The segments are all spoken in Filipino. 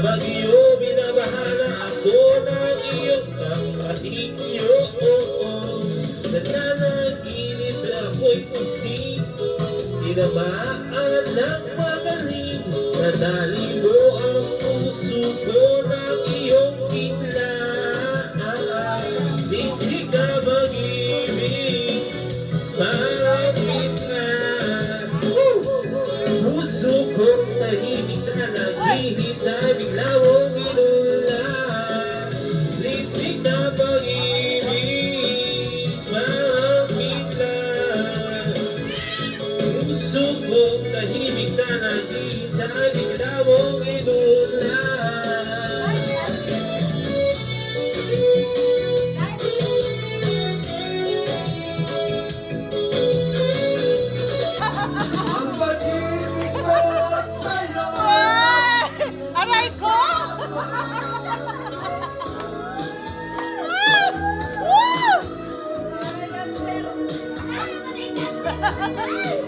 bagyo, binabahala ako ng iyong kapahinyo. Nananaginip na ako'y pusing, tinamaan ng magaling. Nadali mo ang puso ko ng iyong biglaan. Hindi ka mag-ibig, bakit na? Puso kong tahimik na naghihintay, bigla mong inulan. Hindi ka mag-ibig, bakit na? Puso kong tahimik na naghihintay, bigla mong inulan. Ang pag-ibig ko sa'yo. Aray ko!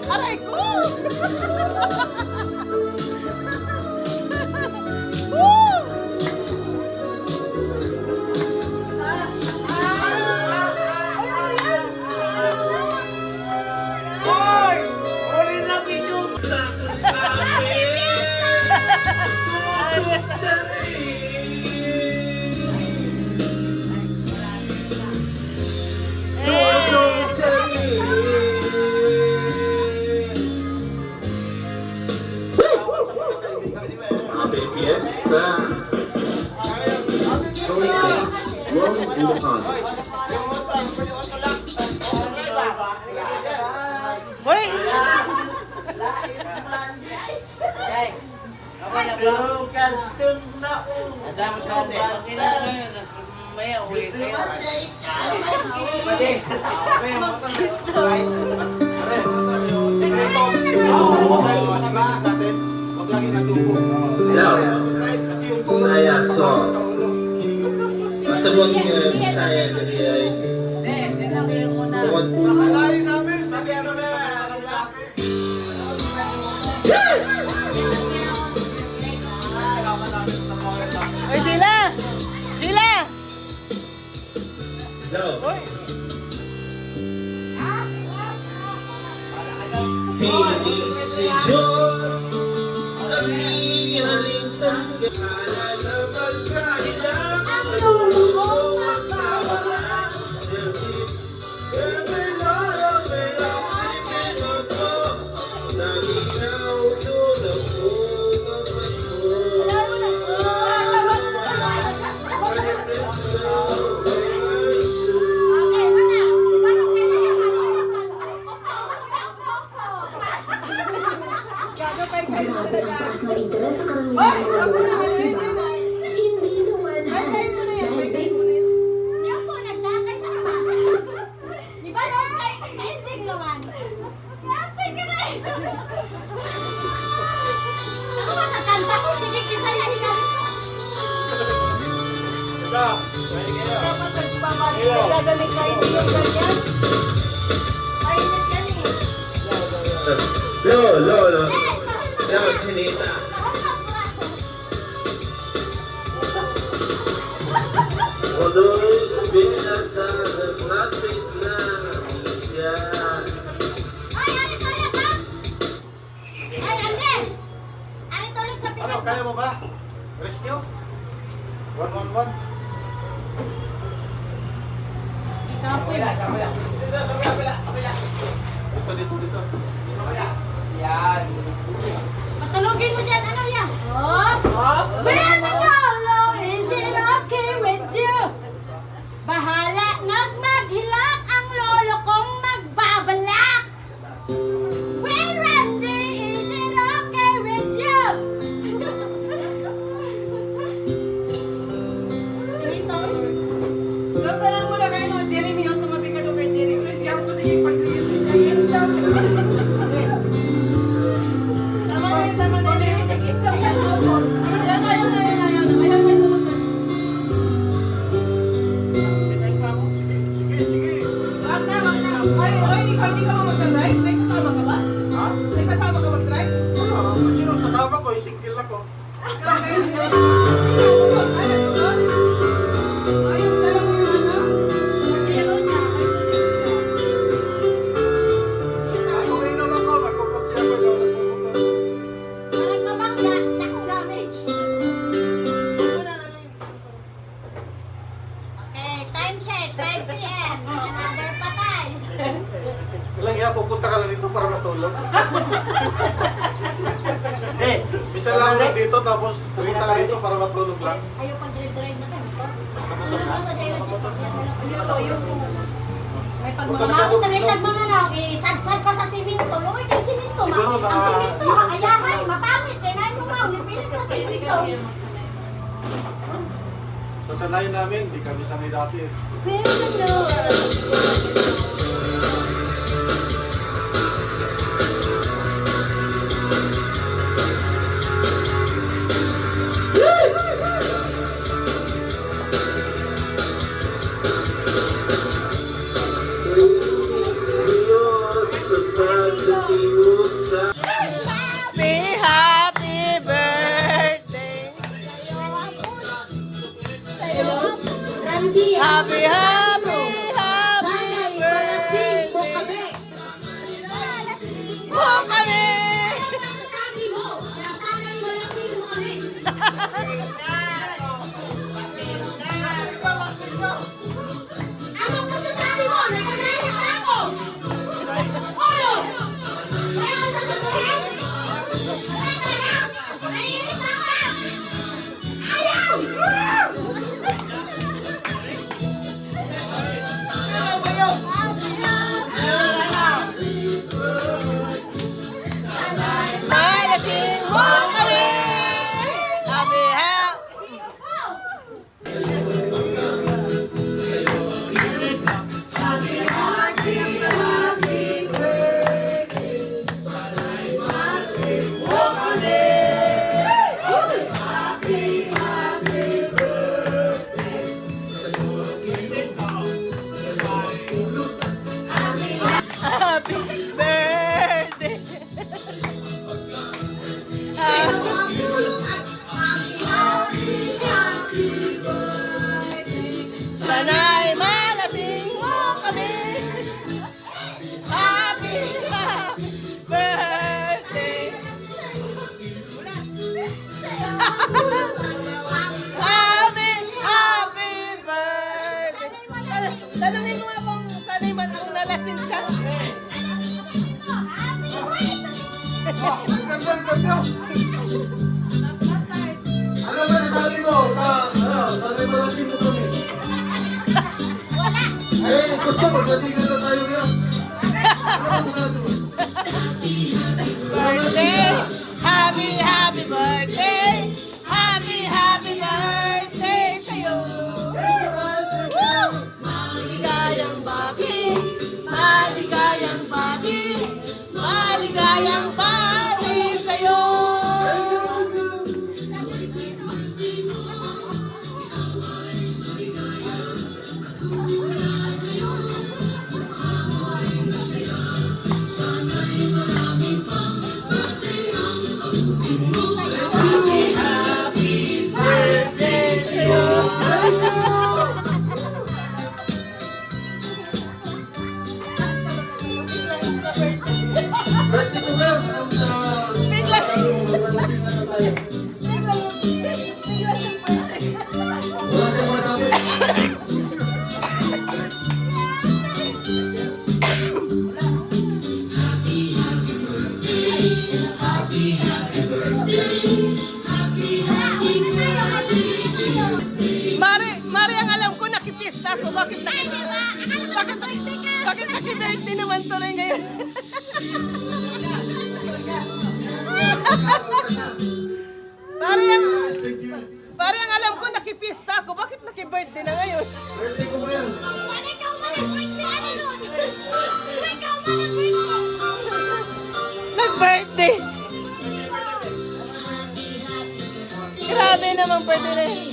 Aray ko! Hoy! Uli na bigong Sa langit, tutong sabihin. Happy Fiesta! Loans and deposits. Boy! Pero kantong naong. Adamo sa atin. Okay na kayo. Maya uwi kayo. Pwede. Saya so. Masabot nga Bisaya dali ay Sinabi ko na. tungod Masalayin namin. Sabi ano na kami dati. Ay, sila! Sila! daw. Boy! Hindi sa'yo ang ihaling tanggala na magkailang ang lolo mo magkawala. Grabe ang taas ng interes sa karamihan ng mga loans, di ba? Hindi sa one hand. Dahil big Dapat nagpapagaling ka hindi yung ganyan. Lo, chinita. Todos binatang lapis na yan. Ano, kaya mo ba? Rescue? 111? Wala, sa wala. Dito, sa wala. Dito. Yan. Matulogin mo dyan, ano yan? Bayan mo na, Lord, is it okay with you? Bahala, nagmaghilak ang lolo kong magbabalak. Well, Randy, is it okay with you? Pinito? Doon ka lang muna kayo, no? Jeremy, yung tumabi ka doon kay Jeremy. Siya po sige pag-release sa iyo. Tama na yun. Sige, yan na, para matulog. Eh, Minsan lang ako dito tapos pumunta ka rito para matulog lang. Ayaw pag drive na tayo. May pagmamahal na rin mga na, sad-sad pa sa siminto. Luoy kay siminto. Siguro Ang siminto, ayahan, mapangit. Kaya na yung mga ulipilit sa siminto. So sanayin namin, di kami sanay dati. Pero Happy birthday. Randy, Happy, happy, happy sana'y malasing mo birthday. kami. Mo kami. Ano masasabi mo na sana'y malasing mo kami? Anong masasabi mo? Nagagalit na ako! Ano? Kaya ka sasabihin? Tama na! Naiinis ako! Ayaw! Malasing mo kami. Happy, happy. Happy birthday. Sana'y malasing mo kami. Happy, happy birthday. Happy, happy birthday. Tanungin mo nga kung sana'y man kung nalasing siya. Ano ba sasabi mo? Sanay malasing mo kami. Eh, gusto maglasingan na tayo ngayon. Ano ba sasabi mo? Birthday! Happy, happy birthday! Happy, happy birthday sa'yo! Woo! Maligayang bati! Maligayang bati! Maligayang bati sa'yo! Birthday sa'yo! Birthday ko ba? Ang sa... Bigla. Maglalasing na tayo. Wala siyang masabi. Mari ang alam ko nakipista ako. Bakit naki-birthday naman tuloy ngayon? Mari ang alam ko nakipista ako. Bakit naki-birthday na ngayon? Birthday ko ba yan? Nag-birthday! Grabe naman pwede na yun.